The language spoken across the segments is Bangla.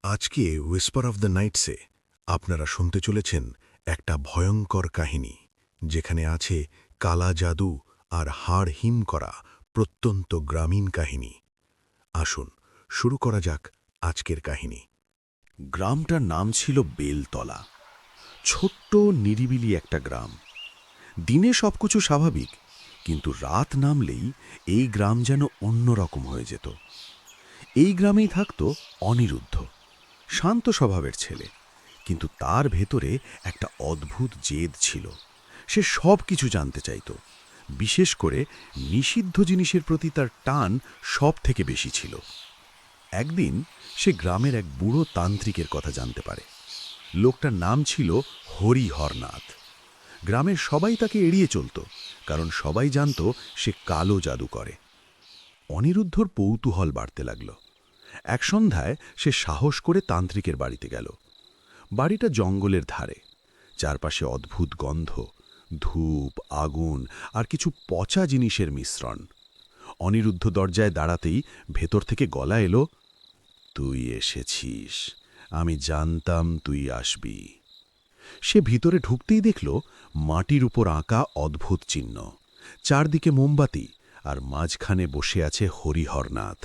আজকে হুইসপার অফ দ্য নাইটসে আপনারা শুনতে চলেছেন একটা ভয়ঙ্কর কাহিনী, যেখানে আছে কালা জাদু আর হাড় হিম করা প্রত্যন্ত গ্রামীণ কাহিনী। আসুন শুরু করা যাক আজকের কাহিনী। গ্রামটার নাম ছিল বেলতলা। ছোট্ট নিরিবিলি একটা গ্রাম। দিনে সবকিছু স্বাভাবিক, কিন্তু রাত নামলেই এই গ্রাম যেন অন্যরকম হয়ে যেত। এই গ্রামেই থাকত অনিরুদ্ধ, শান্ত স্বভাবের ছেলে, কিন্তু তার ভেতরে একটা অদ্ভুত জেদ ছিল। সে সব কিছু জানতে চাইত, বিশেষ করে নিষিদ্ধ জিনিসের প্রতি তার টান সব থেকে বেশি ছিল। একদিন সে গ্রামের এক বুড়ো তান্ত্রিকের কথা জানতে পারে। লোকটার নাম ছিল হরিহরনাথ। গ্রামের সবাই তাকে এড়িয়ে চলত, কারণ সবাই জানত সে কালো জাদু করে। অনিরুদ্ধর কৌতূহল বাড়তে লাগল। এক সন্ধ্যায় সে সাহস করে তান্ত্রিকের বাড়িতে গেল। বাড়িটা জঙ্গলের ধারে, চারপাশে অদ্ভুত গন্ধ, ধূপ, আগুন আর কিছু পচা জিনিসের মিশ্রণ। অনিরুদ্ধ দরজায় দাঁড়াতেই ভেতর থেকে গলা এলো, তুই এসেছিস, আমি জানতাম তুই আসবি। সে ভিতরে ঢুকতেই দেখল মাটির উপর আঁকা অদ্ভুত চিহ্ন, চারদিকে মোমবাতি, আর মাঝখানে বসে আছে হরিহরনাথ।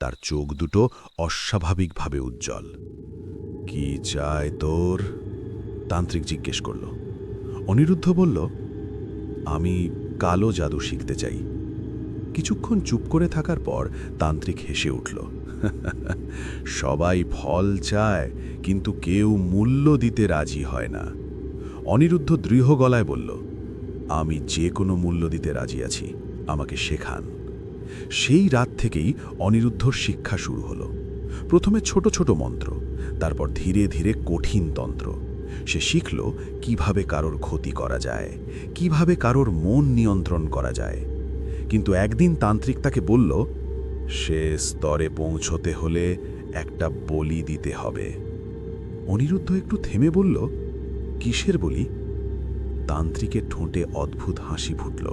তার চোখ দুটো অস্বাভাবিকভাবে উজ্জ্বল। কি চায় তোর? তান্ত্রিক জিজ্ঞেস করল। অনিরুদ্ধ বলল, আমি কালো জাদু শিখতে চাই। কিছুক্ষণ চুপ করে থাকার পর তান্ত্রিক হেসে উঠল। সবাই ফল চায়, কিন্তু কেউ মূল্য দিতে রাজি হয় না। অনিরুদ্ধ দৃঢ় গলায় বলল, আমি যে কোনো মূল্য দিতে রাজি আছি, আমাকে শেখান। সেই রাত থেকেই অনিরুদ্ধর শিক্ষা শুরু হলো। প্রথমে ছোট ছোট মন্ত্র, তারপর ধীরে ধীরে কঠিন তন্ত্র। সে শিখল কিভাবে কারোর ক্ষতি করা যায়, কিভাবে কারোর মন নিয়ন্ত্রণ করা যায়। কিন্তু একদিন তান্ত্রিক তাকে বলল, সে স্তরে পৌঁছতে হলে একটা বলি দিতে হবে। অনিরুদ্ধ একটু থেমে বলল, কিসের বলি? তান্ত্রিকের ঠোঁটে অদ্ভুত হাসি ফুটল,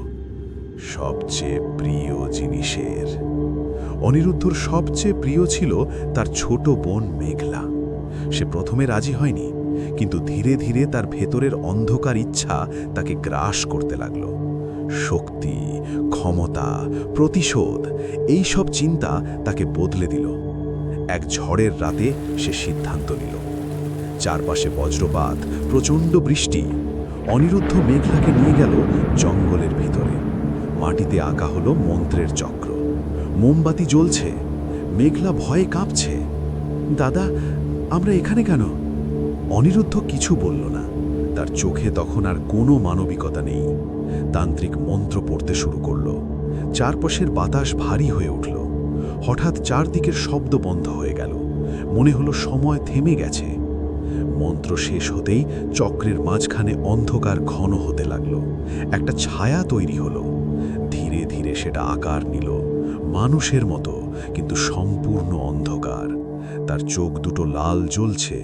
সবচেয়ে প্রিয় জিনিসের। অনিরুদ্ধর সবচেয়ে প্রিয় ছিল তার ছোট বোন মেঘলা। সে প্রথমে রাজি হয়নি, কিন্তু ধীরে ধীরে তার ভেতরের অন্ধকার ইচ্ছা তাকে গ্রাস করতে লাগল। শক্তি, ক্ষমতা, প্রতিশোধ, এই সব চিন্তা তাকে বদলে দিল। এক ঝড়ের রাতে সে সিদ্ধান্ত নিল। চারপাশে বজ্রপাত, প্রচণ্ড বৃষ্টি। অনিরুদ্ধ মেঘলাকে নিয়ে গেল জঙ্গলের ভিতরে। মাটিতে আঁকা হলো মন্ত্রের চক্র, মোমবাতি জ্বলছে। মেঘলা ভয়ে কাঁপছে। দাদা, আমরা এখানে কেন? অনিরুদ্ধ কিছু বলল না, তার চোখে তখন আর কোনো মানবিকতা নেই। তান্ত্রিক মন্ত্র পড়তে শুরু করল। চারপাশের বাতাস ভারী হয়ে উঠল। হঠাৎ চারদিকের শব্দ বন্ধ হয়ে গেল, মনে হলো সময় থেমে গেছে। মন্ত্র শেষ হতেই চক্রের মাঝখানে অন্ধকার ঘন হতে লাগল। একটা ছায়া তৈরি হলো। ধীরে ধীরে সেটা আকার নিল, মানুষের মতো, কিন্তু সম্পূর্ণ অন্ধকার। তার চোখ দুটো লাল জ্বলছে।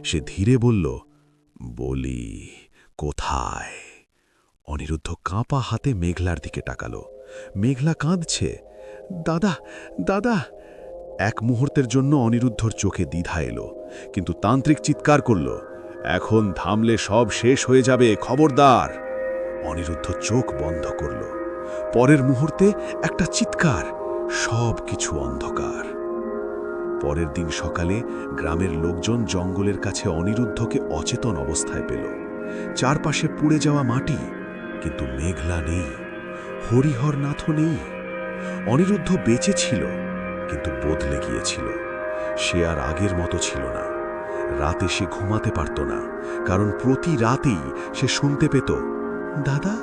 সে ধীরে বলল, বলি কোথায়? অনিরুদ্ধ কাঁপা হাতে মেঘলার দিকে তাকালো। মেঘলা কাঁদছে, দাদা, দাদা। এক মুহূর্তের জন্য অনিরুদ্ধর চোখে দ্বিধা এলো, কিন্তু তান্ত্রিক চিৎকার করল, এখন থামলে সব শেষ হয়ে যাবে, খবরদার। অনিরুদ্ধ চোখ বন্ধ করল। পরের মুহূর্তে একটা চিৎকার, সব কিছু অন্ধকার। পরের দিন সকালে গ্রামের লোকজন জঙ্গলের কাছে অনিরুদ্ধকে অচেতন অবস্থায় পেল। চারপাশে পুড়ে যাওয়া মাটি, কিন্তু মেঘলা নেই, হরিহরনাথও নেই। অনিরুদ্ধ বেঁচে ছিল, কিন্তু বদলে গিয়েছিল। সে আর আগের মতো ছিল না। রাতে সে ঘুমাতে পারত না, কারণ প্রতি রাতেই সে শুনতে পেত, দাদা,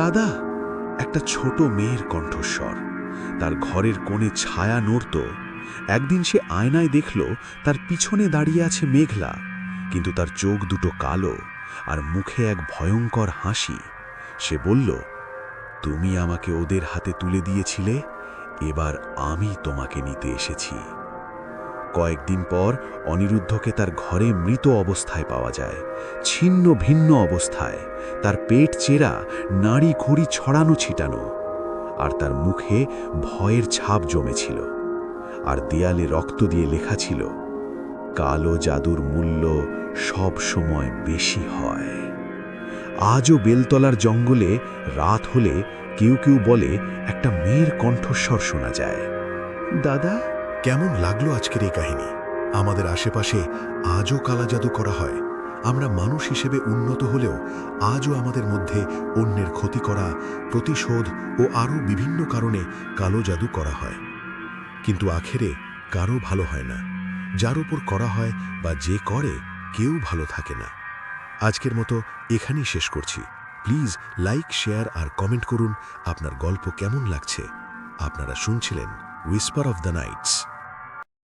দাদা, একটা ছোট মেয়ের কণ্ঠস্বর। তার ঘরের কোণে ছায়া নড়ত। একদিন সে আয়নায় দেখল তার পিছনে দাঁড়িয়ে আছে মেঘলা, কিন্তু তার চোখ দুটো কালো আর মুখে এক ভয়ঙ্কর হাসি। সে বলল, তুমি আমাকে ওদের হাতে তুলে দিয়েছিলে, এবার আমি তোমাকে নিতে এসেছি। কয়েকদিন পর অনিরুদ্ধকে তার ঘরে মৃত অবস্থায় পাওয়া যায়, ছিন্ন ভিন্ন অবস্থায়। তার পেট চেরা, নাড়ি খুঁড়ি ছড়ানো ছিটানো, আর তার মুখে ভয়ের ছাপ জমেছিল। আর দেয়ালে রক্ত দিয়ে লেখা ছিল, কালো জাদুর মূল্য সব সময় বেশি হয়। আজও বেলতলার জঙ্গলে রাত হলে কেউ কেউ বলে একটা মেয়ের কণ্ঠস্বর শোনা যায়। দাদা, কেমন লাগলো আজকের এই কাহিনী? আমাদের আশেপাশে আজও কালা জাদু করা হয়। আমরা মানুষ হিসেবে উন্নত হলেও আজও আমাদের মধ্যে অন্যের ক্ষতি করা, প্রতিশোধ ও আরও বিভিন্ন কারণে কালো জাদু করা হয়। কিন্তু আখেরে কারো ভালো হয় না। যার উপর করা হয় বা যে করে, কেউ ভালো থাকে না। আজকের মতো এখানেই শেষ করছি। প্লিজ লাইক, শেয়ার আর কমেন্ট করুন আপনার গল্প কেমন লাগছে। আপনারা শুনছিলেন হুইসপার অফ দ্য নাইটস।